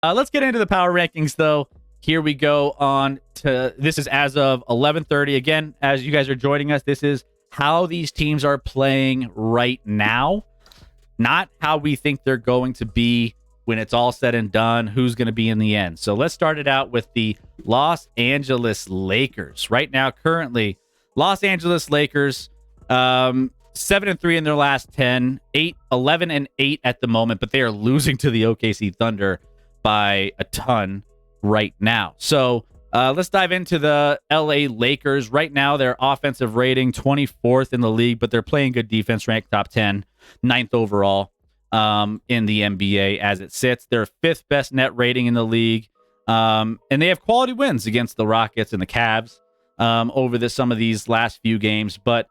Let's get into the power rankings, though. Here we go on to this is as of 11:30. Again, as you guys are joining us, this is how these teams are playing right now, not how we think they're going to be when it's all said and done, who's going to be in the end. So let's start it out with the Los Angeles Lakers. Right now, currently, Los Angeles Lakers, 7-3 in their last 10, 11-8 at the moment, but they are losing to the OKC Thunder by a ton right now. So let's dive into the LA Lakers. Right now, their offensive rating 24th in the league, but they're playing good defense, ranked top 10, 9th overall in the NBA as it sits. Their 5th best net rating in the league. And they have quality wins against the Rockets and the Cavs over some of these last few games. But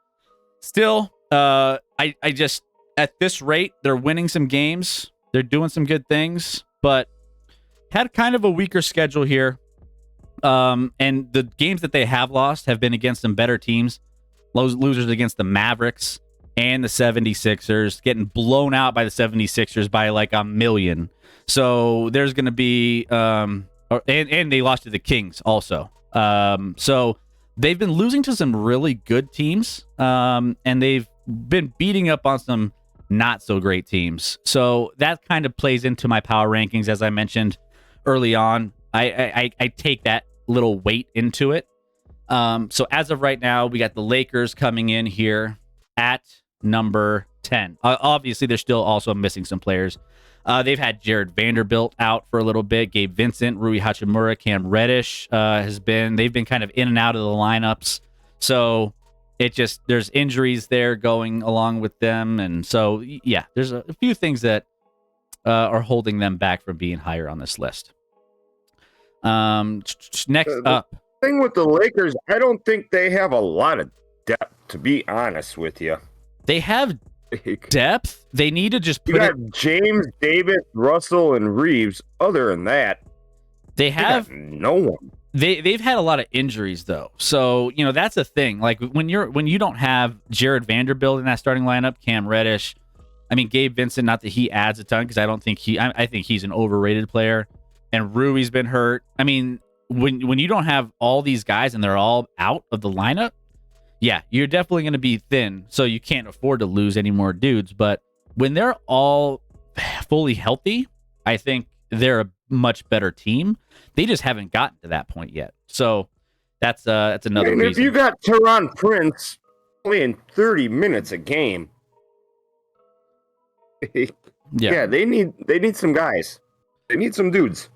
still, I just, at this rate, they're winning some games. They're doing some good things, but had kind of a weaker schedule here. And the games that they have lost have been against some better teams. Losers against the Mavericks and the 76ers, getting blown out by the 76ers by like a million. So there's going to be, and they lost to the Kings also. So they've been losing to some really good teams, and they've been beating up on some not so great teams. So that kind of plays into my power rankings, as I mentioned early on. I take that little weight into it. So as of right now, we got the Lakers coming in here at number 10. Obviously, they're still also missing some players. They've had Jared Vanderbilt out for a little bit. Gabe Vincent, Rui Hachimura, Cam Reddish they've been kind of in and out of the lineups. So there's injuries there going along with them. And so, yeah, there's a few things that are holding them back from being higher on this list. Next up. Thing with the Lakers, I don't think they have a lot of depth, to be honest with you. They have depth. They need to just put you got James, Davis, Russell, and Reeves. Other than that, they have no one. They've had a lot of injuries though, so that's a thing. Like when you don't have Jared Vanderbilt in that starting lineup, Cam Reddish, I mean Gabe Vincent. Not that he adds a ton, because I don't think I think he's an overrated player, and Rui's been hurt. I mean, when you don't have all these guys and they're all out of the lineup, yeah, you're definitely going to be thin, so you can't afford to lose any more dudes. But when they're all fully healthy, I think they're a much better team. They just haven't gotten to that point yet. So that's another reason. If you got Teron Prince playing 30 minutes a game, yeah, they need some guys. They need some dudes.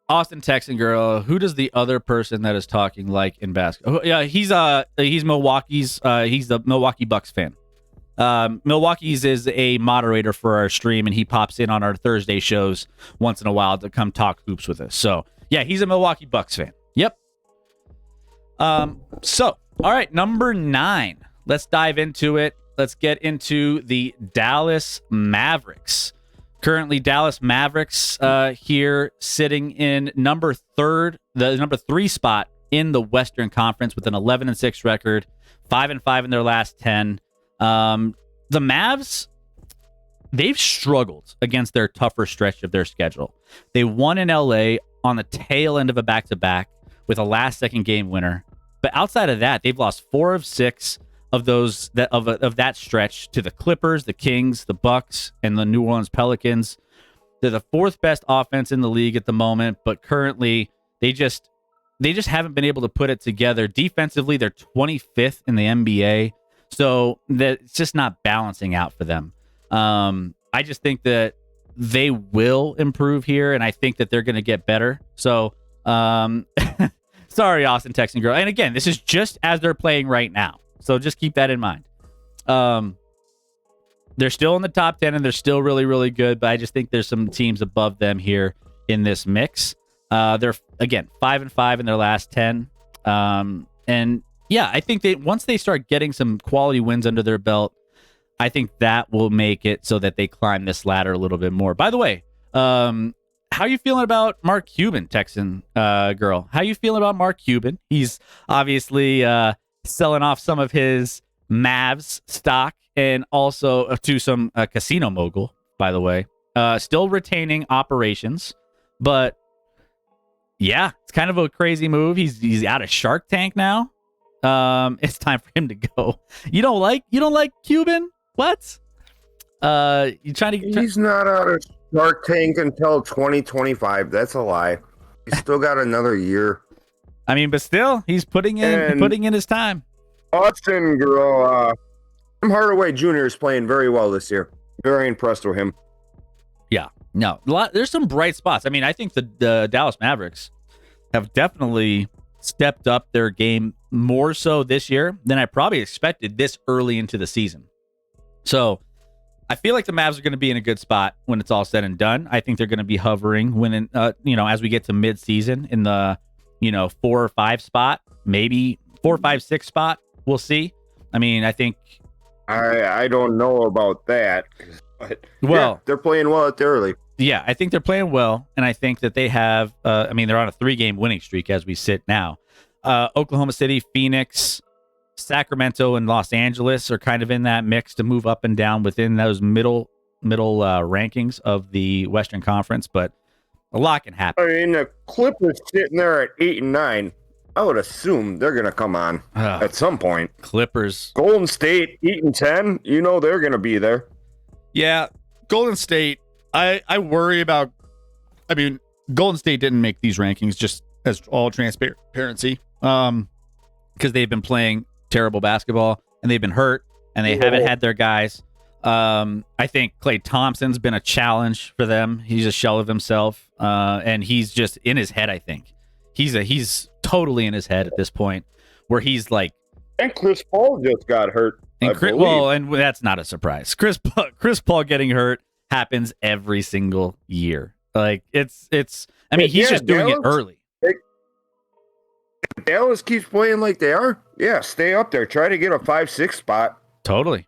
Austin Texan girl, who does the other person that is talking like in basketball? Yeah, he's Milwaukee's. He's the Milwaukee Bucks fan. Milwaukee's is a moderator for our stream, and he pops in on our Thursday shows once in a while to come talk hoops with us. So yeah, he's a Milwaukee Bucks fan. Yep. So all right, number 9. Let's dive into it. Let's get into the Dallas Mavericks. Currently, Dallas Mavericks here sitting in number 3 spot in the Western Conference with an 11-6 record, 5-5 in their last 10. The Mavs, they've struggled against their tougher stretch of their schedule. They won in LA on the tail end of a back-to-back with a last-second game winner. But outside of that, they've lost 4 of 6 of those of that stretch to the Clippers, the Kings, the Bucks, and the New Orleans Pelicans. They're the 4th best offense in the league at the moment, but currently they just haven't been able to put it together. Defensively, they're 25th in the NBA. So that it's just not balancing out for them. I just think that they will improve here, and I think that they're going to get better. So, sorry, Austin Texan girl. And again, this is just as they're playing right now. So just keep that in mind. They're still in the top 10, and they're still really, really good, but I just think there's some teams above them here in this mix. They're, again, 5-5 in their last 10. And yeah, I think once they start getting some quality wins under their belt, I think that will make it so that they climb this ladder a little bit more. By the way, how are you feeling about Mark Cuban, Texan girl? How are you feeling about Mark Cuban? He's obviously selling off some of his Mavs stock and also to some casino mogul, by the way. still retaining operations, but yeah, it's kind of a crazy move. He's out of Shark Tank now. It's time for him to go. You don't like Cuban? What? You trying to? He's not out of Shark Tank until 2025. That's a lie. He's still got another year. I mean, but still, he's putting in his time. Austin girl, Tim Hardaway Jr. is playing very well this year. Very impressed with him. Yeah, no, there's some bright spots. I mean, I think the Dallas Mavericks have definitely stepped up their game more so this year than I probably expected this early into the season. So I feel like the Mavs are going to be in a good spot when it's all said and done. I think they're going to be hovering when, as we get to mid-season in the, 4 or 5 spot, maybe 4, 5, 6 spot. We'll see. I mean, I think I don't know about that. But well, they're playing well at the early. Yeah, I think they're playing well, and I think that they have. They're on a 3-game winning streak as we sit now. Oklahoma City, Phoenix, Sacramento, and Los Angeles are kind of in that mix to move up and down within those middle rankings of the Western Conference, but a lot can happen. I mean, the Clippers sitting there at 8 and 9. I would assume they're going to come on at some point. Clippers. Golden State, 8 and 10. They're going to be there. Yeah, Golden State. I worry about. I mean, Golden State didn't make these rankings, just as all transparency, because they've been playing terrible basketball and they've been hurt and they haven't had their guys. I think Klay Thompson's been a challenge for them. He's a shell of himself, and he's just in his head. I think he's totally in his head at this point, where he's like. And Chris Paul just got hurt. And that's not a surprise. Chris Paul getting hurt happens every single year. Like it's. I mean, he's just doing it early. Dallas keeps playing like they are. Yeah, stay up there. Try to get a 5-6 spot. Totally.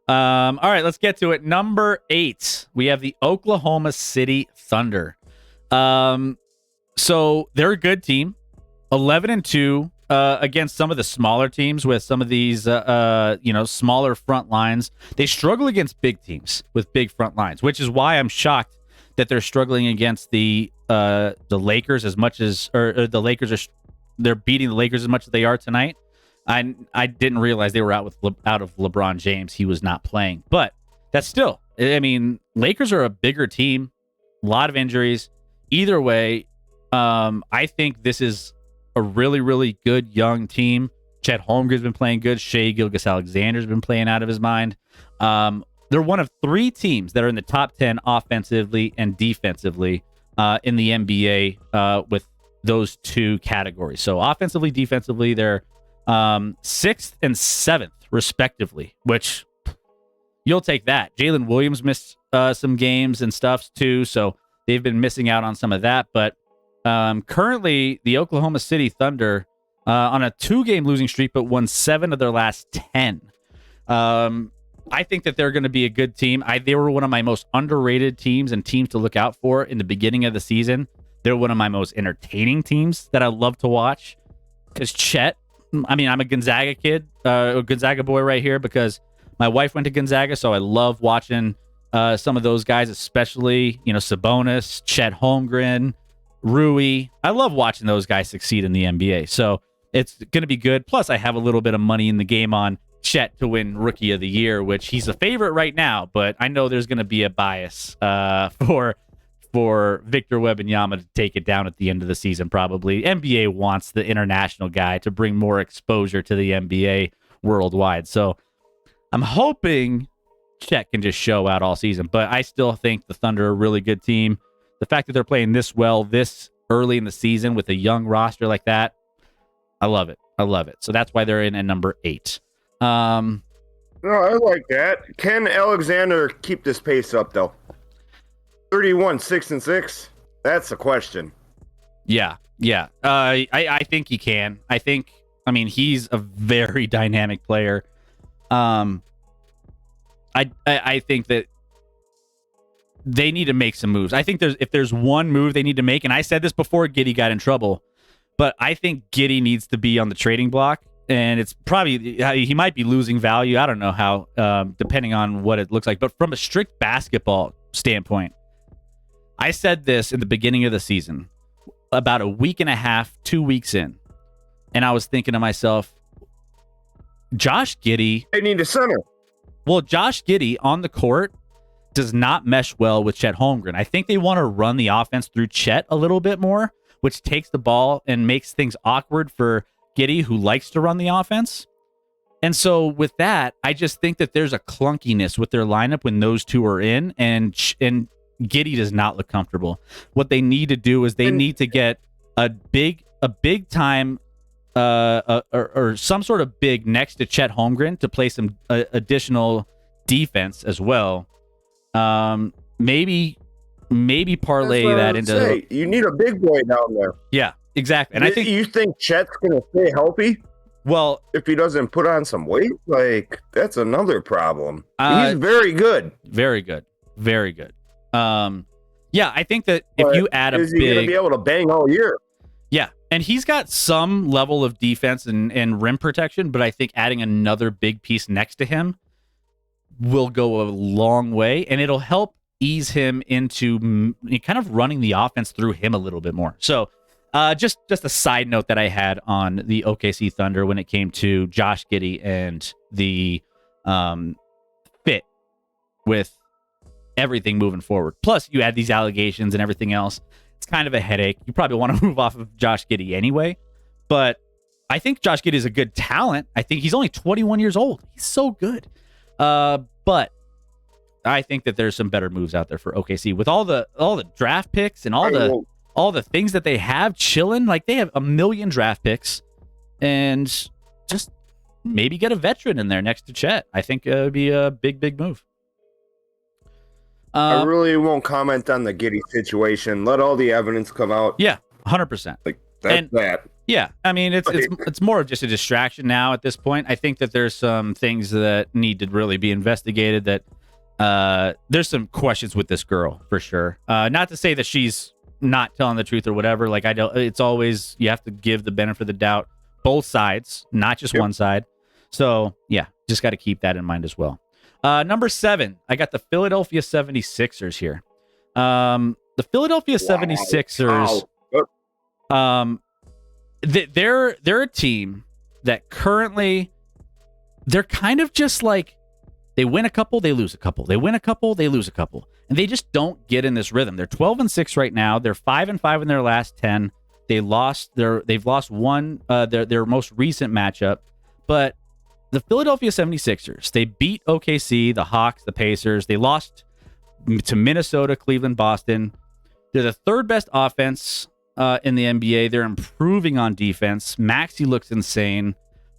All right, let's get to it. Number 8, we have the Oklahoma City Thunder. So they're a good team, 11-2 against some of the smaller teams with some of these, smaller front lines. They struggle against big teams with big front lines, which is why I'm shocked that they're struggling against the Lakers as much as, or the Lakers they're beating the Lakers as much as they are tonight. I didn't realize they were out of LeBron James. He was not playing, but that's still. I mean, Lakers are a bigger team, a lot of injuries. Either way, I think this is a really, really good young team. Chet Holmgren's been playing good. Shai Gilgeous-Alexander's been playing out of his mind. They're one of 3 teams that are in the top 10 offensively and defensively in the NBA with those 2 categories. So offensively, defensively, they're 6th and 7th respectively, which you'll take that. Jalen Williams missed some games and stuff too, so they've been missing out on some of that. But currently, the Oklahoma City Thunder on a 2-game losing streak, but won 7 of their last 10. I think that they're going to be a good team. They were one of my most underrated teams and teams to look out for in the beginning of the season. They're one of my most entertaining teams that I love to watch because Chet. I mean, I'm a Gonzaga kid, a Gonzaga boy right here because my wife went to Gonzaga, so I love watching some of those guys, especially, Sabonis, Chet Holmgren, Rui. I love watching those guys succeed in the NBA, so it's going to be good. Plus, I have a little bit of money in the game on Chet to win Rookie of the Year, which he's a favorite right now, but I know there's going to be a bias for Victor Wembanyama to take it down at the end of the season, probably. NBA wants the international guy to bring more exposure to the NBA worldwide. So I'm hoping Chet can just show out all season, but I still think the Thunder are a really good team. The fact that they're playing this well this early in the season with a young roster like that, I love it. So that's why they're in at number 8. No, I like that. Can Alexander keep this pace up, though? 31, 6-6. That's the question. Yeah. I think he can. I mean, he's a very dynamic player. I think that they need to make some moves. I think if there's one move they need to make, and I said this before Giddey got in trouble, but I think Giddey needs to be on the trading block and it's probably he might be losing value. I don't know how, depending on what it looks like. But from a strict basketball standpoint, I said this in the beginning of the season, about a week and a half, 2 weeks in, and I was thinking to myself, Josh Giddey. They need a center. Well, Josh Giddey on the court does not mesh well with Chet Holmgren. I think they want to run the offense through Chet a little bit more, which takes the ball and makes things awkward for Giddey, who likes to run the offense. And so with that, I just think that there's a clunkiness with their lineup when those two are in, and Giddey does not look comfortable. What they need to do is they need to get a big time or some sort of big next to Chet Holmgren to play some additional defense as well. Maybe parlay that into. You need a big boy down there. Yeah, exactly. And I think you think Chet's going to stay healthy. Well, if he doesn't put on some weight, like that's another problem. He's very good. Very good. Very good. Yeah, I think that if you add is he going to be able to bang all year? Yeah, and he's got some level of defense and rim protection, but I think adding another big piece next to him will go a long way, and it'll help ease him into kind of running the offense through him a little bit more. So just a side note that I had on the OKC Thunder when it came to Josh Giddey and the fit with everything moving forward. Plus, you add these allegations and everything else. It's kind of a headache. You probably want to move off of Josh Giddey anyway. But I think Josh Giddey is a good talent. I think he's only 21 years old. He's so good. But I think that there's some better moves out there for OKC with all the draft picks and all the things that they have chilling. Like they have 1 million draft picks, and just maybe get a veteran in there next to Chet. I think it would be a big move. I really won't comment on the Giddey situation. Let all the evidence come out. Yeah, 100%. Like that's that. Yeah, I mean it's more of just a distraction now at this point. I think that there's some things that need to really be investigated. That there's some questions with this girl for sure. Not to say that she's not telling the truth or whatever. Like I don't. It's always you have to give the benefit of the doubt, both sides, not just one side. So yeah, just got to keep that in mind as well. Number 7, I got the Philadelphia 76ers here. The Philadelphia 76ers, they're a team that currently, they're kind of just like, they win a couple, they lose a couple. They win a couple, they lose a couple. And they just don't get in this rhythm. They're 12-6 right now. They're 5-5 in their last 10. They've lost one, their most recent matchup. But the Philadelphia 76ers, they beat OKC, the Hawks, the Pacers. They lost to Minnesota, Cleveland, Boston. They're the third best offense in the NBA. They're improving on defense. Maxey looks insane,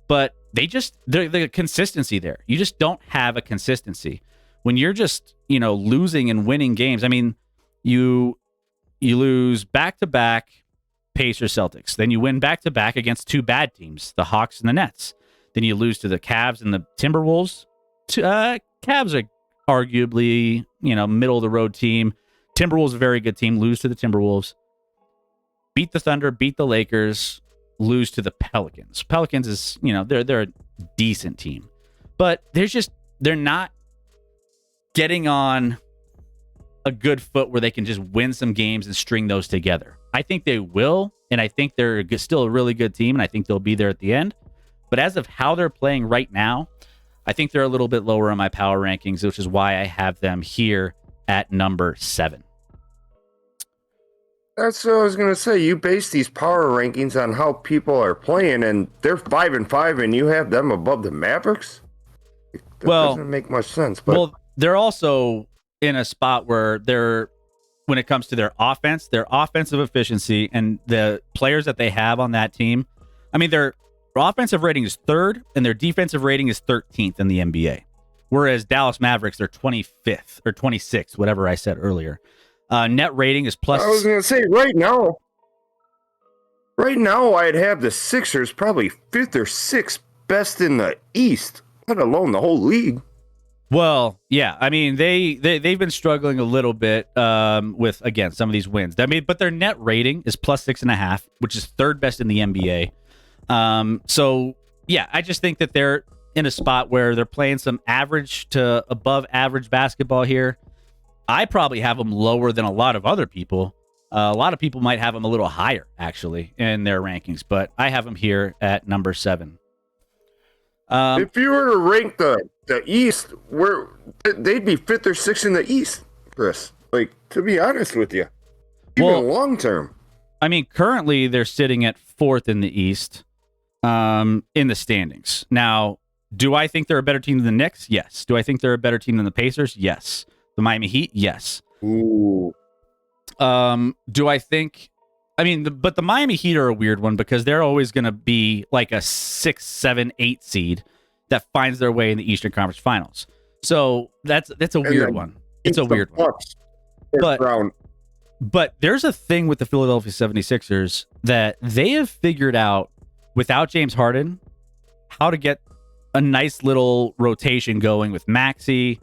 but the consistency there. You just don't have a consistency. When you're just, losing and winning games. I mean, you lose back-to-back Pacers, Celtics. Then you win back-to-back against two bad teams, the Hawks and the Nets. Then you lose to the Cavs and the Timberwolves. Cavs are arguably, middle of the road team. Timberwolves a very good team. Lose to the Timberwolves. Beat the Thunder. Beat the Lakers. Lose to the Pelicans. Pelicans is, they're a decent team, but they're not getting on a good foot where they can just win some games and string those together. I think they will, and I think they're still a really good team, and I think they'll be there at the end. But as of how they're playing right now, I think they're a little bit lower in my power rankings, which is why I have them here at number 7. That's what I was going to say. You base these power rankings on how people are playing, and they're 5-5, and you have them above the Mavericks? That doesn't make much sense. But well, they're also in a spot where when it comes to their offense, their offensive efficiency, and the players that they have on that team, I mean, their offensive rating is 3rd, and their defensive rating is 13th in the NBA. Whereas Dallas Mavericks, they're 25th or 26th, whatever I said earlier. Net rating is plus. I was going to say right now, I'd have the Sixers probably 5th or 6th best in the East, let alone the whole league. Well, yeah, I mean they've been struggling a little bit with again some of these wins. I mean, but their net rating is plus 6.5, which is 3rd best in the NBA. So yeah, I just think that they're in a spot where they're playing some average to above average basketball here. I probably have them lower than a lot of other people. A lot of people might have them a little higher, actually, in their rankings, but I have them here at number 7. If you were to rank the East, where they'd be 5th or 6th in the East, Chris. Like, to be honest with you, even long term. I mean, currently they're sitting at 4th in the East, in the standings. Now, do I think they're a better team than the Knicks? Yes. Do I think they're a better team than the Pacers? Yes. The Miami Heat? Yes. Ooh. Do I think? I mean, but the Miami Heat are a weird one because they're always going to be like a 6, 7, 8 seed that finds their way in the Eastern Conference Finals. So that's a weird one. It's a weird one. But there's a thing with the Philadelphia 76ers that they have figured out without James Harden how to get a nice little rotation going with Maxey.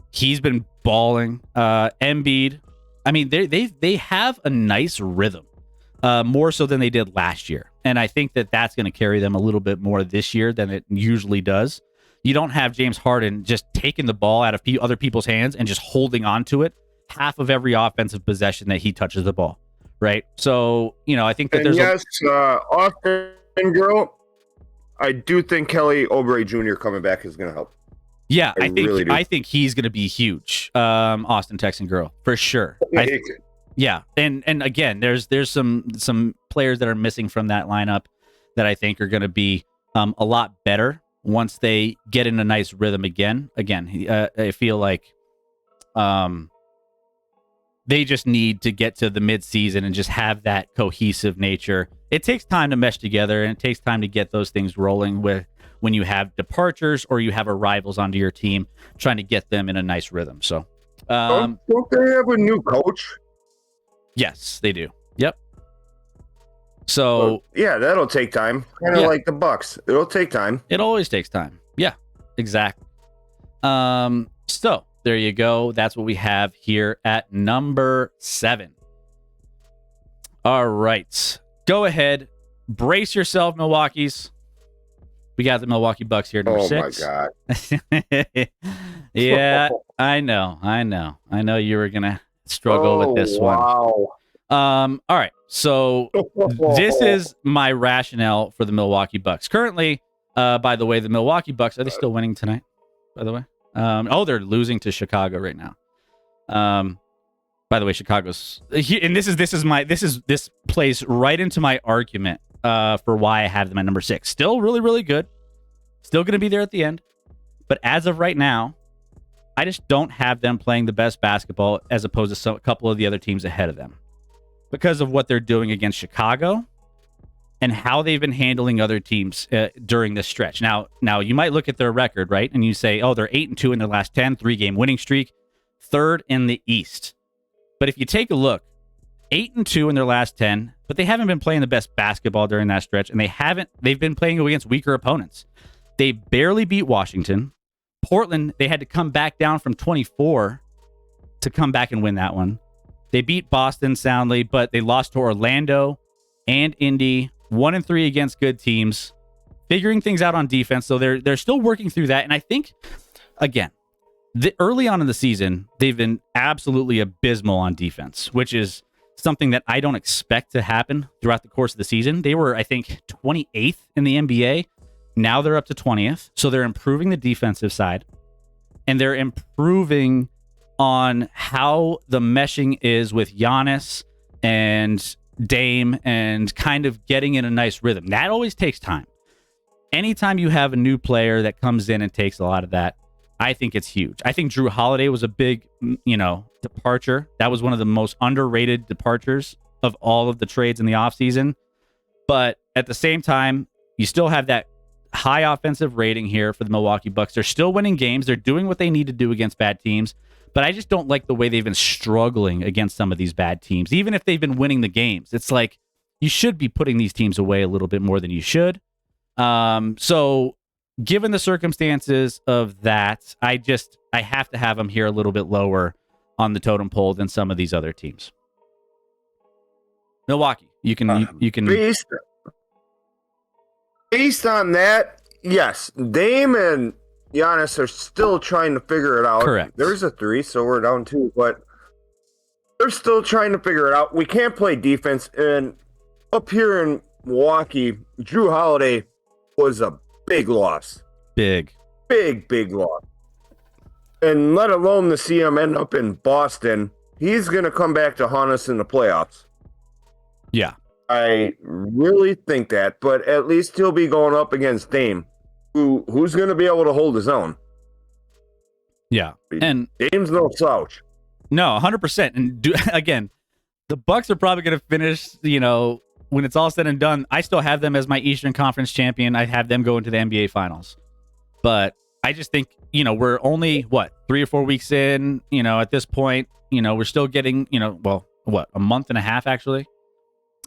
He's been balling. Embiid. I mean, they have a nice rhythm, more so than they did last year. And I think that that's going to carry them a little bit more this year than it usually does. You don't have James Harden just taking the ball out of other people's hands and just holding on to it half of every offensive possession that he touches the ball, right? So, I think that Austin girl, I do think Kelly Oubre Jr. coming back is going to help. Yeah, I think he's going to be huge. Austin Texan girl for sure. Yeah, and again, there's some players that are missing from that lineup that I think are going to be a lot better once they get in a nice rhythm again. Again, I feel like they just need to get to the midseason and just have that cohesive nature. It takes time to mesh together, and it takes time to get those things rolling with when you have departures or you have arrivals onto your team, trying to get them in a nice rhythm. So, don't they have a new coach? Yes, they do. Yep. So yeah, that'll take time. Kind of like the Bucks. It'll take time. It always takes time. Yeah, exactly. So there you go. That's what we have here at number 7. All right. Go ahead. Brace yourself, Milwaukee's. We got the Milwaukee Bucks here at number 6. Oh, my God. Yeah, I know. I know you were going to struggle with this one. Wow. All right. So this is my rationale for the Milwaukee Bucks. Currently, by the way, the Milwaukee Bucks, are they still winning tonight, by the way? They're losing to Chicago right now. By the way, Chicago's and this plays right into my argument for why I have them at number 6. Still really, really good. Still going to be there at the end. But as of right now, I just don't have them playing the best basketball as opposed to a couple of the other teams ahead of them because of what they're doing against Chicago and how they've been handling other teams during this stretch. Now you might look at their record, right? And you say, they're 8-2 in their last 10, 3-game winning streak, 3rd in the East. But if you take a look, 8-2 in their last 10, but they haven't been playing the best basketball during that stretch, and they've been playing against weaker opponents. They barely beat Washington. Portland, they had to come back down from 24 to come back and win that one. They beat Boston soundly, but they lost to Orlando and Indy, 1-3 against good teams, figuring things out on defense. So they're still working through that. And I think, again, early on in the season, they've been absolutely abysmal on defense, which is something that I don't expect to happen throughout the course of the season. They were, I think, 28th in the NBA. Now they're up to 20th. So they're improving the defensive side, and they're improving on how the meshing is with Giannis and Dame and kind of getting in a nice rhythm. That always takes time. Anytime you have a new player that comes in and takes a lot of that, I think it's huge. I think Drew Holiday was a big, departure. That was one of the most underrated departures of all of the trades in the offseason. But at the same time, you still have that high offensive rating here for the Milwaukee Bucks. They're still winning games. They're doing what they need to do against bad teams. But I just don't like the way they've been struggling against some of these bad teams. Even if they've been winning the games, it's like you should be putting these teams away a little bit more than you should. So given the circumstances of that, I have to have them here a little bit lower on the totem pole than some of these other teams. Milwaukee, you can Based on that, yes, Dame and Giannis are still trying to figure it out. Correct. There's a 3, so we're down 2, but they're still trying to figure it out. We can't play defense, and up here in Milwaukee, Drew Holiday was a big loss. Big loss. And let alone to see him end up in Boston, he's going to come back to haunt us in the playoffs. Yeah. I really think that, but at least he'll be going up against Dame, who's going to be able to hold his own. Yeah, and Dame's no slouch. No, 100%. And again, the Bucks are probably going to finish. When it's all said and done, I still have them as my Eastern Conference champion. I have them going to the NBA Finals, but I just think we're only 3 or 4 weeks in. At this point, we're still getting a month and a half actually.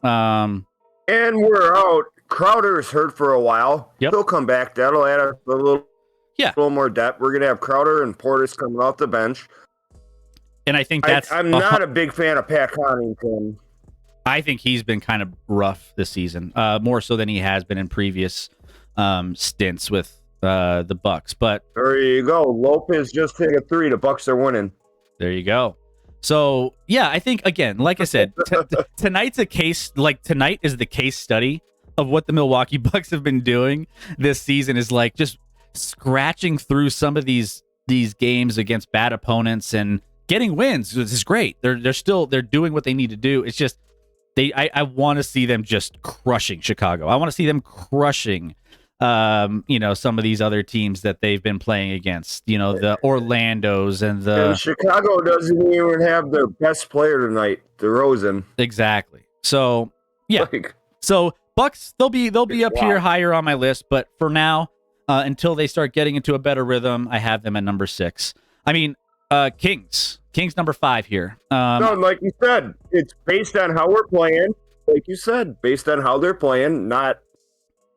And we're out. Crowder's hurt for a while. Yep. He'll come back. That'll add a little more depth. We're gonna have Crowder and Portis coming off the bench. And I think I'm not a big fan of Pat Connaughton. I think he's been kind of rough this season, more so than he has been in previous stints with the Bucks. But there you go. Lopez just hit a 3. The Bucks are winning. There you go. So, yeah, I think, again, like I said, tonight's a case, tonight is the case study of what the Milwaukee Bucks have been doing this season, is just scratching through some of these games against bad opponents and getting wins. This is great. They're doing what they need to do. It's just, I want to see them just crushing Chicago. I want to see them crushing some of these other teams that they've been playing against, the Orlandos and Chicago doesn't even have their best player tonight, DeRozan. Exactly. So, yeah. So Bucks, they'll be up here higher on my list, but for now, until they start getting into a better rhythm, I have them at number 6. I mean, Kings number 5 here. No, like you said, it's based on how we're playing. Like you said, based on how they're playing, not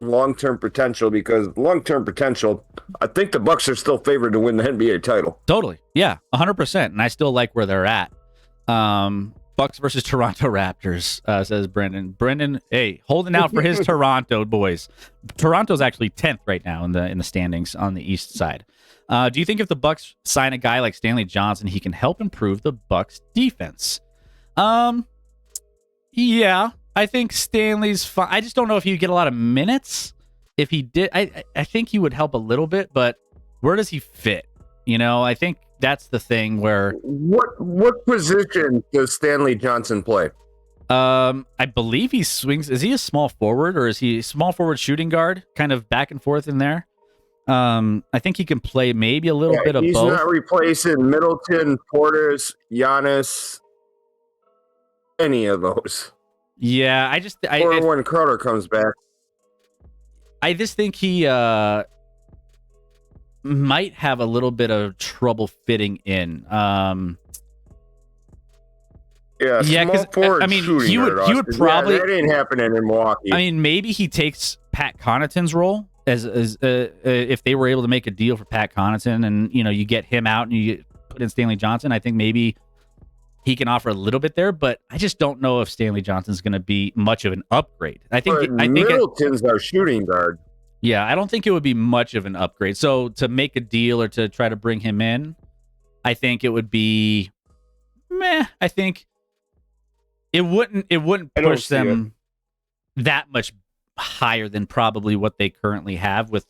long-term potential, because long-term potential, I think the Bucks are still favored to win the NBA title. Totally. Yeah, 100%. And I still like where they're at. Bucks versus Toronto Raptors, says Brendan. Brendan, hey, holding out for his Toronto boys. Toronto's actually 10th right now in the standings on the east side. Do you think if the Bucks sign a guy like Stanley Johnson, he can help improve the Bucks defense? Yeah, I think Stanley's fine. I just don't know if he'd get a lot of minutes. If he did, I think he would help a little bit, but where does he fit? I think that's the thing where... What position does Stanley Johnson play? I believe he swings... Is he a small forward, or is he small forward shooting guard? Kind of back and forth in there. I think he can play maybe a little bit of both. He's not replacing Middleton, Portis, Giannis, any of those. Yeah, or when Crowder comes back. I just think he might have a little bit of trouble fitting in. Small forward. I mean, he would probably... that ain't happening in Milwaukee. I mean, maybe he takes Pat Connaughton's role as if they were able to make a deal for Pat Connaughton, and you get him out and you put in Stanley Johnson. I think maybe he can offer a little bit there, but I just don't know if Stanley Johnson's going to be much of an upgrade. I think Middleton's our shooting guard. Yeah, I don't think it would be much of an upgrade. So to make a deal or to try to bring him in, I think it would be meh. I think it wouldn't push them that much higher than probably what they currently have with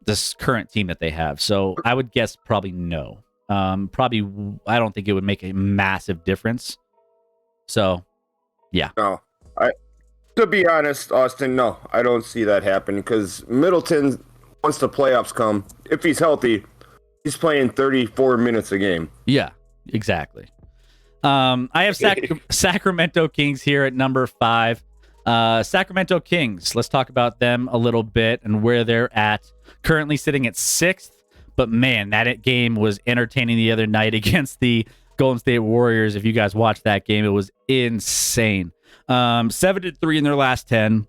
this current team that they have. So I would guess probably no. Probably, I don't think it would make a massive difference. So, yeah. No, to be honest, Austin, no, I don't see that happen, because Middleton, once the playoffs come, if he's healthy, he's playing 34 minutes a game. Yeah, exactly. I have Sacramento Kings here at number 5. Sacramento Kings, let's talk about them a little bit and where they're at. Currently sitting at 6th. But man, that game was entertaining the other night against the Golden State Warriors. If you guys watched that game, it was insane. 7-3 in their last 10.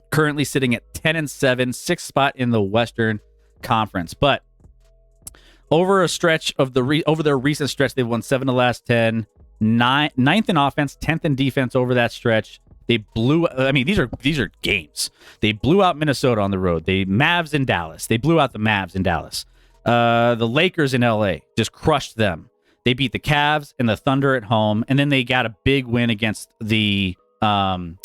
Currently sitting at 10-7, 6th spot in the Western Conference. But over a stretch of over their recent stretch, they've won 7 of the last 10. 9th in offense, 10th in defense over that stretch. They blew. I mean, these are games. They blew out Minnesota on the road. They Mavs in Dallas. They blew out the Mavs in Dallas. The Lakers in LA just crushed them. They beat the Cavs and the Thunder at home, and then they got a big win against the Golden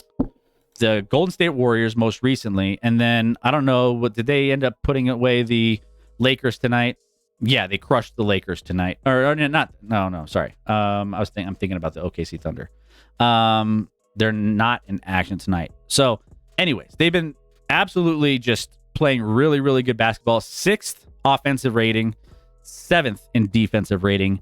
State Warriors most recently. And then I don't know, what did they end up putting away the Lakers tonight? Yeah, they crushed the Lakers tonight. Or not? No, sorry. I'm thinking about the OKC Thunder. They're not in action tonight. So, anyways, they've been absolutely just playing really, really good basketball. 6th offensive rating, 7th in defensive rating,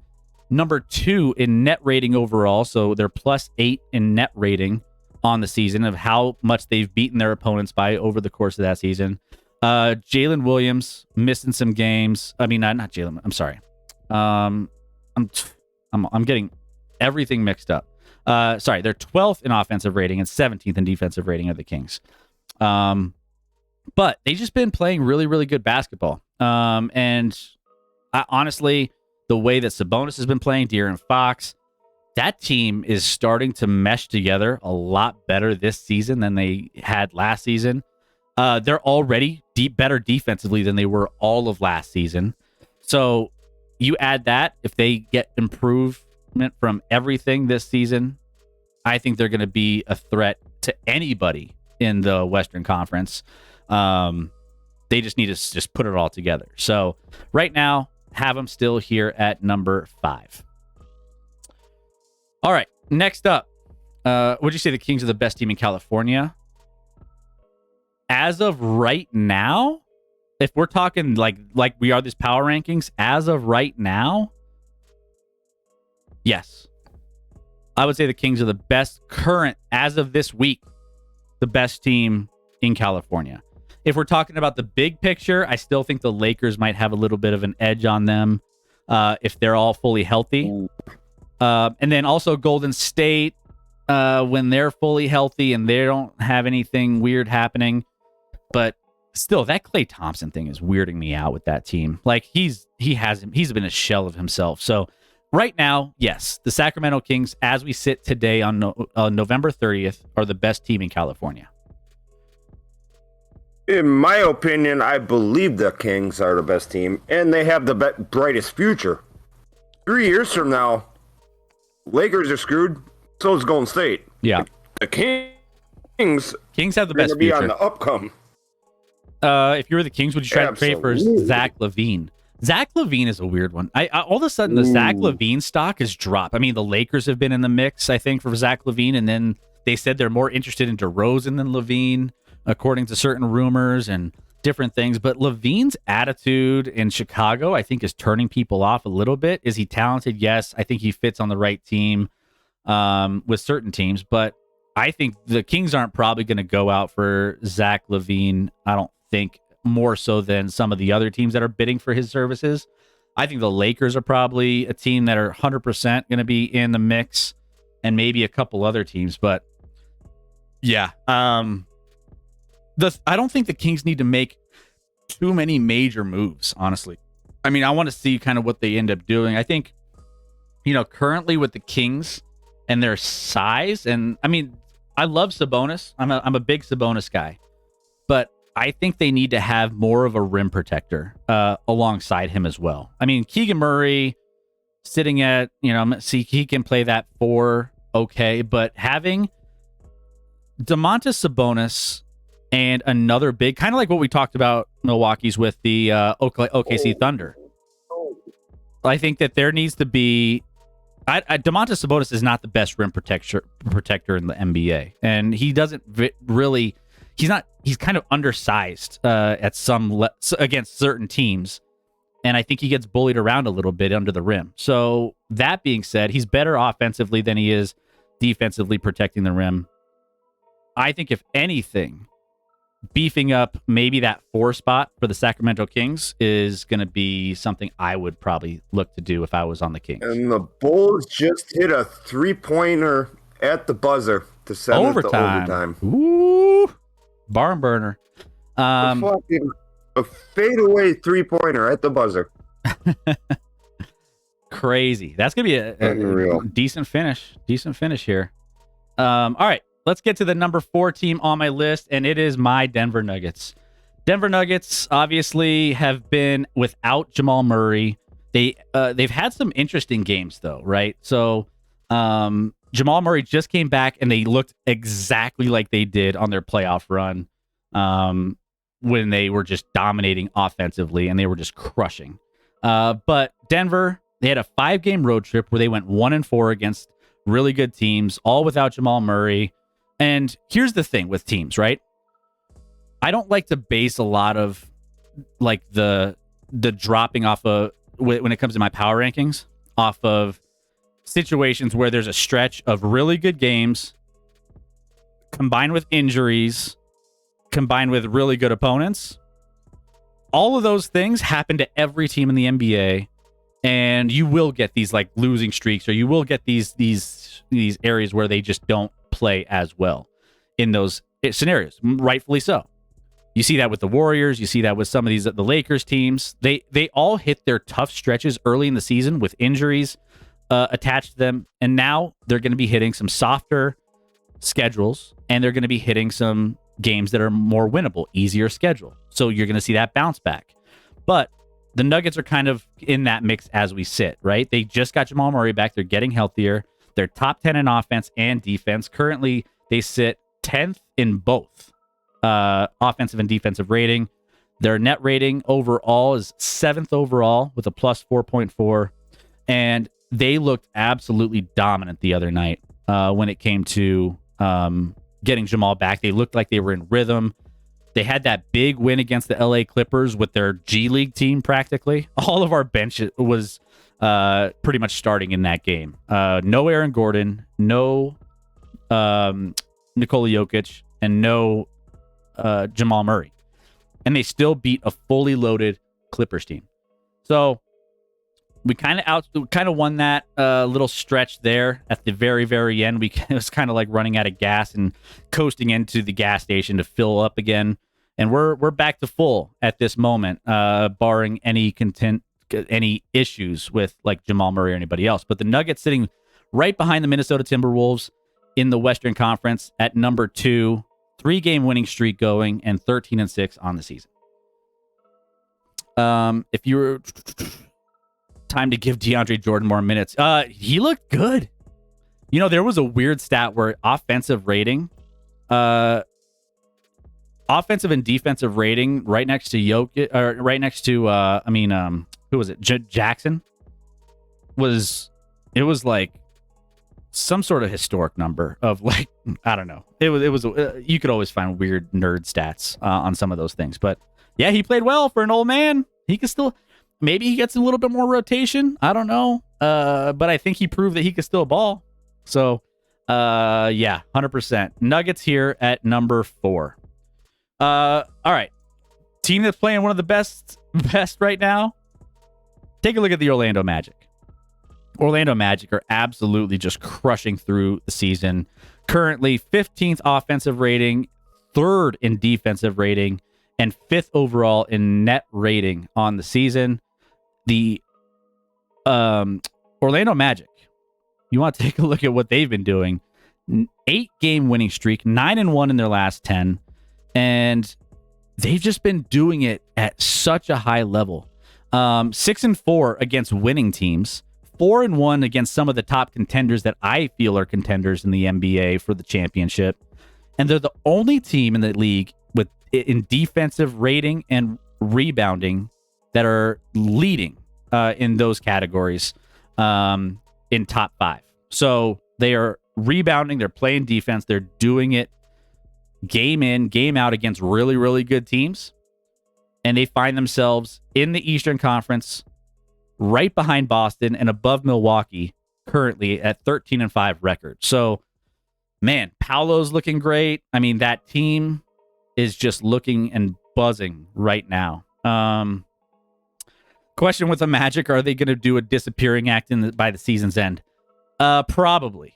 number 2 in net rating overall. So they're +8 in net rating on the season of how much they've beaten their opponents by over the course of that season. Jalen Williams missing some games. I mean, not Jalen. I'm sorry. I'm getting everything mixed up. Sorry, they're 12th in offensive rating and 17th in defensive rating of the Kings. But they've just been playing really, really good basketball. And honestly, the way that Sabonis has been playing, De'Aaron Fox, that team is starting to mesh together a lot better this season than they had last season. They're already better defensively than they were all of last season. So you add that, if they get improvement from everything this season, I think they're going to be a threat to anybody in the Western Conference. They just need to just put it all together. So right now, have them still here at number 5. All right, next up, would you say the Kings are the best team in California? As of right now, if we're talking like we are this power rankings, as of right now, yes. I would say the Kings are the best current, as of this week, the best team in California. If we're talking about the big picture, I still think the Lakers might have a little bit of an edge on them if they're all fully healthy. And then also Golden State, when they're fully healthy and they don't have anything weird happening. But still, that Klay Thompson thing is weirding me out with that team. Like he's been a shell of himself. So right now, yes, the Sacramento Kings, as we sit today on November 30th, are the best team in California. In my opinion, I believe the Kings are the best team, and they have the brightest future. 3 years from now, Lakers are screwed. So is Golden State. Yeah, the Kings have the best be future. On the upcome. If you were the Kings, would you try to trade for Zach LaVine? Zach LaVine is a weird one. All of a sudden, the Zach LaVine stock has dropped. I mean, the Lakers have been in the mix, I think, for Zach LaVine, and then they said they're more interested in DeRozan than LaVine, according to certain rumors and different things. But LaVine's attitude in Chicago, I think, is turning people off a little bit. Is he talented? Yes. I think he fits on the right team with certain teams. But I think the Kings aren't probably going to go out for Zach LaVine, I don't think, more so than some of the other teams that are bidding for his services. I think the Lakers are probably a team that are 100% going to be in the mix, and maybe a couple other teams. But yeah, I don't think the Kings need to make too many major moves, honestly. I mean, I want to see kind of what they end up doing. I think, currently with the Kings and their size, and I mean, I love Sabonis. I'm a big Sabonis guy, but I think they need to have more of a rim protector alongside him as well. I mean, Keegan Murray sitting at, see, he can play that 4, okay, but having Domantas Sabonis and another big, kind of like what we talked about Milwaukee's with the OKC Thunder. I think that there needs to be... Domantas Sabonis is not the best rim protector in the NBA, and he doesn't really... He's kind of undersized at against certain teams, and I think he gets bullied around a little bit under the rim. So that being said, he's better offensively than he is defensively protecting the rim. I think if anything, beefing up maybe that 4 spot for the Sacramento Kings is going to be something I would probably look to do if I was on the Kings. And the Bulls just hit a 3-pointer at the buzzer to send it to overtime. Ooh. Barn burner. A fadeaway 3-pointer at the buzzer. Crazy. That's gonna be a decent finish. Decent finish here. All right. let's get to the number 4 team on my list, and it is my Denver Nuggets. Denver Nuggets obviously have been without Jamal Murray. They've had some interesting games though, right? So Jamal Murray just came back and they looked exactly like they did on their playoff run when they were just dominating offensively and they were just crushing. But Denver, they had a 5-game road trip where they went 1-4 against really good teams, all without Jamal Murray. And here's the thing with teams, right? I don't like to base a lot of like the dropping off of when it comes to my power rankings off of situations where there's a stretch of really good games combined with injuries, combined with really good opponents. All of those things happen to every team in the NBA, and you will get these like losing streaks, or you will get these areas where they just don't play as well in those scenarios, rightfully so. You see that with the Warriors. You see that with some of the Lakers teams. They all hit their tough stretches early in the season with injuries attached to them, and now they're going to be hitting some softer schedules, and they're going to be hitting some games that are more winnable, easier schedule. So you're going to see that bounce back. But the Nuggets are kind of in that mix as we sit, right? They just got Jamal Murray back. They're getting healthier. They're top 10 in offense and defense. Currently, they sit 10th in both offensive and defensive rating. Their net rating overall is 7th overall with a plus 4.4. And they looked absolutely dominant the other night when it came to getting Jamal back. They looked like they were in rhythm. They had that big win against the LA Clippers with their G League team practically. All of our bench was pretty much starting in that game. No Aaron Gordon, no Nikola Jokic, and no Jamal Murray. And they still beat a fully loaded Clippers team. So we kind of won that little stretch there at the very, very end. It was kind of like running out of gas and coasting into the gas station to fill up again. And we're back to full at this moment, barring any issues with like Jamal Murray or anybody else. But the Nuggets sitting right behind the Minnesota Timberwolves in the Western Conference at number 2, 3-game winning streak going, and 13-6 on the season. If you were time to give DeAndre Jordan more minutes, he looked good. You know, there was a weird stat where offensive and defensive rating right next to Jokic, or right next to who was it? Jackson it was like some sort of historic number of like, I don't know. It was you could always find weird nerd stats on some of those things, but yeah, he played well for an old man. He can still, maybe he gets a little bit more rotation. I don't know. But I think he proved that he could still ball. So, yeah, 100%. Nuggets here at number 4. All right. Team that's playing one of the best right now. Take a look at the Orlando Magic. Orlando Magic are absolutely just crushing through the season. Currently 15th offensive rating, 3rd in defensive rating, and 5th overall in net rating on the season. The Orlando Magic, you want to take a look at what they've been doing. 8-game winning streak, 9-1 in their last 10, and they've just been doing it at such a high level. 6-4 against winning teams, 4-1 against some of the top contenders that I feel are contenders in the NBA for the championship, and they're the only team in the league in defensive rating and rebounding that are leading in those categories in top 5. So they are rebounding, they're playing defense, they're doing it game in, game out against really, really good teams. And they find themselves in the Eastern Conference right behind Boston and above Milwaukee currently at 13-5 record. So, man, Paolo's looking great. I mean, that team is just looking and buzzing right now. Question with the Magic, are they going to do a disappearing act by the season's end? Probably.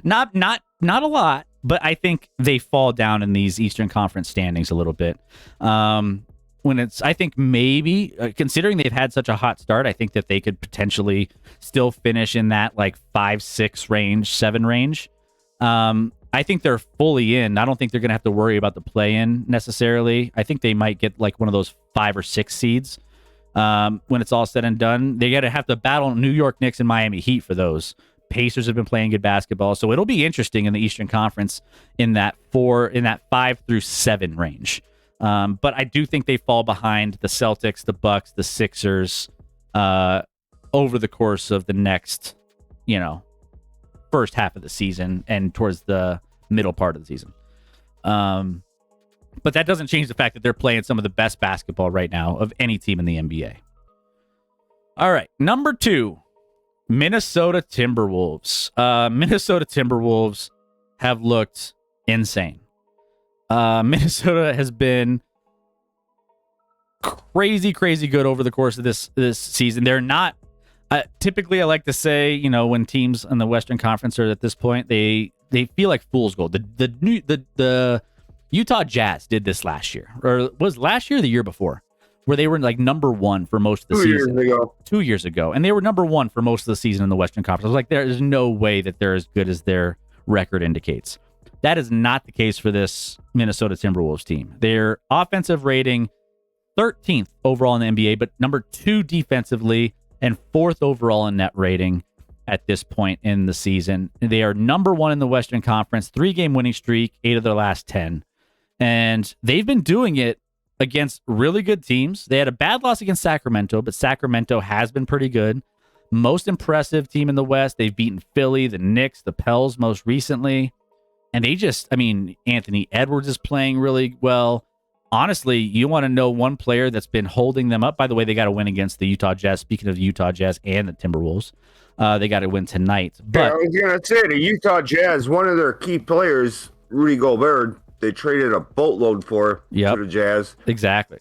not a lot, but I think they fall down in these Eastern Conference standings a little bit. I think maybe, considering they've had such a hot start, I think that they could potentially still finish in that like 5-6 range, 7 range. I think they're fully in. I don't think they're going to have to worry about the play-in necessarily. I think they might get like one of those 5 or 6 seeds when it's all said and done. They got to have to battle New York Knicks and Miami Heat for those. Pacers have been playing good basketball, so it'll be interesting in the Eastern Conference in that 5 through 7 range. But I do think they fall behind the Celtics, the Bucks, the Sixers over the course of the next, first half of the season and towards the middle part of the season. But that doesn't change the fact that they're playing some of the best basketball right now of any team in the NBA. All right, number 2. Minnesota Timberwolves. Minnesota Timberwolves have looked insane. Minnesota has been crazy good over the course of this season. They're not typically, I like to say, when teams in the Western Conference are at this point, they feel like fool's gold. The Utah Jazz did this last year, or was last year or the year before, where they were like number 1 for most of the season. 2 years ago. And they were number 1 for most of the season in the Western Conference. I was like, there is no way that they're as good as their record indicates. That is not the case for this Minnesota Timberwolves team. Their offensive rating, 13th overall in the NBA, but number 2 defensively and 4th overall in net rating at this point in the season. They are number 1 in the Western Conference, 3-game winning streak, 8 of their last 10. And they've been doing it against really good teams. They had a bad loss against Sacramento, but Sacramento has been pretty good. Most impressive team in the West. They've beaten Philly, the Knicks, the Pels most recently. And Anthony Edwards is playing really well. Honestly, you want to know one player that's been holding them up. By the way, they got to win against the Utah Jazz. Speaking of the Utah Jazz and the Timberwolves, they got to win tonight. But I was going to say, the Utah Jazz, one of their key players, Rudy Gobert, they traded a boatload for to the Jazz. Exactly.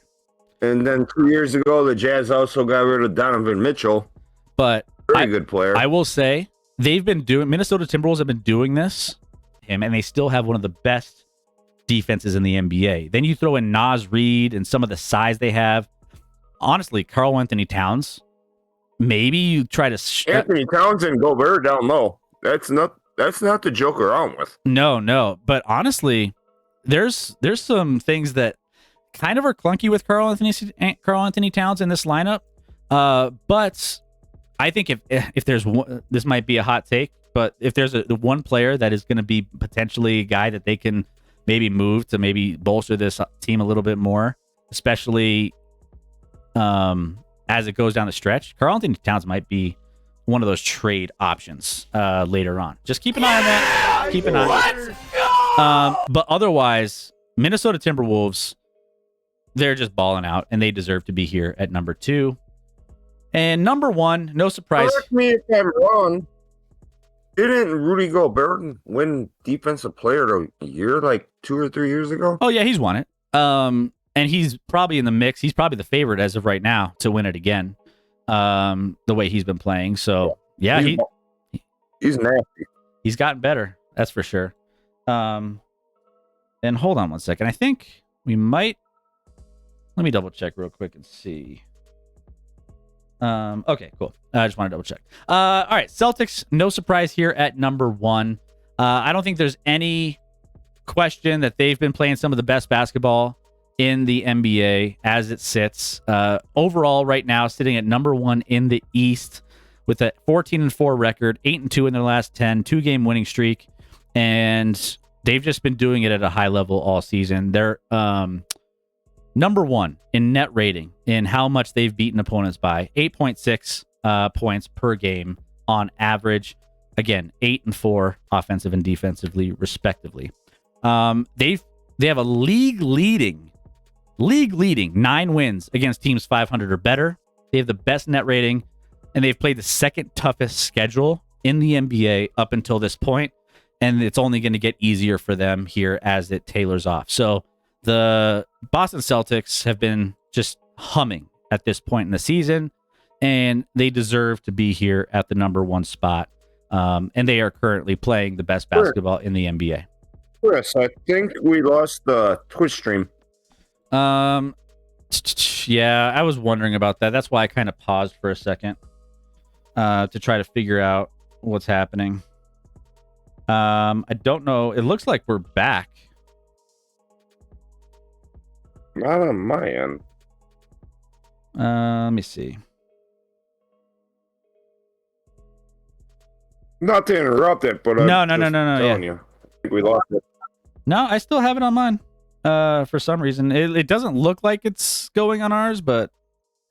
And then 2 years ago, the Jazz also got rid of Donovan Mitchell. But very good player. I will say Minnesota Timberwolves have been doing this, and they still have one of the best defenses in the NBA. Then you throw in Naz Reid and some of the size they have. Honestly, Karl Anthony Towns. Maybe you try to Anthony Towns and Gobert down low. That's not to joke around with. No. But honestly, there's some things that kind of are clunky with Karl Anthony Towns in this lineup. But I think if there's one, this might be a hot take, but if there's the one player that is going to be potentially a guy that they can maybe move to maybe bolster this team a little bit more, especially as it goes down the stretch, Karl Anthony Towns might be one of those trade options later on. Just keep an eye on that. Keep an eye. But otherwise, Minnesota Timberwolves, they're just balling out, and they deserve to be here at number 2. And number 1, no surprise. Correct me if I'm wrong. Didn't Rudy Gobert win Defensive Player of the Year like 2 or 3 years ago? Oh, yeah, he's won it. And he's probably in the mix. He's probably the favorite as of right now to win it again, the way he's been playing. So, yeah, he's nasty. He's gotten better. That's for sure. And hold on one second. I think we might. Let me double check real quick and see. Okay, cool. I just want to double check. All right, Celtics, no surprise here at number 1. I don't think there's any question that they've been playing some of the best basketball in the NBA as it sits. Overall, right now, sitting at number 1 in the East with a 14-4 record, 8-2 in their last 10, 2-game winning streak, and they've just been doing it at a high level all season. They're number 1 in net rating in how much they've beaten opponents by, 8.6 points per game on average. Again, 8-4 offensive and defensively, respectively. They have a league leading 9 wins against teams 500 or better. They have the best net rating, and they've played the second toughest schedule in the NBA up until this point, and it's only going to get easier for them here as it tailors off. So the Boston Celtics have been just humming at this point in the season, and they deserve to be here at the number 1 spot. And they are currently playing the best basketball in the NBA. Chris, I think we lost the Twitch stream. Yeah, I was wondering about that. That's why I kind of paused for a second to try to figure out what's happening. I don't know. It looks like we're back. Not on my end. Let me see. Not to interrupt it, but No. telling you, I think we lost it. No, I still have it on mine. For some reason, it doesn't look like it's going on ours, but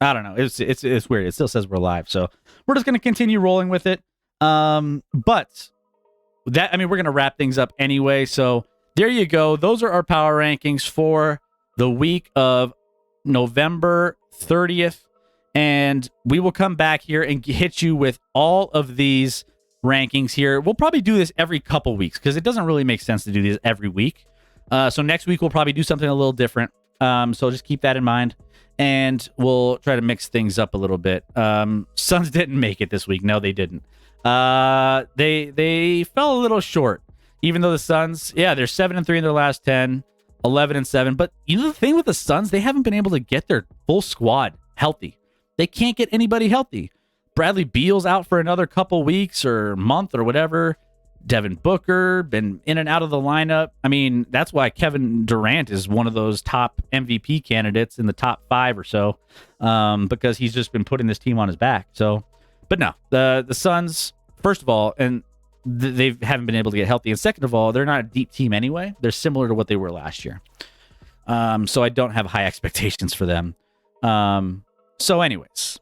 I don't know. It's weird. It still says we're live, so we're just gonna continue rolling with it. But that, I mean, we're gonna wrap things up anyway. So there you go. Those are our power rankings for the week of November 30th, and we will come back here and hit you with all of these rankings here. We'll probably do this every couple weeks because it doesn't really make sense to do these every week. So next week we'll probably do something a little different. So just keep that in mind, and we'll try to mix things up a little bit. Suns didn't make it this week. No, they didn't. They fell a little short, even though the Suns, they're 7-3 in their last 10, 11-7. But you know the thing with the Suns, they haven't been able to get their full squad healthy. They can't get anybody healthy. Bradley Beal's out for another couple weeks or month or whatever. Devin Booker been in and out of the lineup. I mean, that's why Kevin Durant is one of those top MVP candidates in the top 5 or so, because he's just been putting this team on his back. So, but no, the Suns, first of all, and they haven't been able to get healthy, and second of all, they're not a deep team anyway. They're similar to what they were last year. So I don't have high expectations for them. So anyways,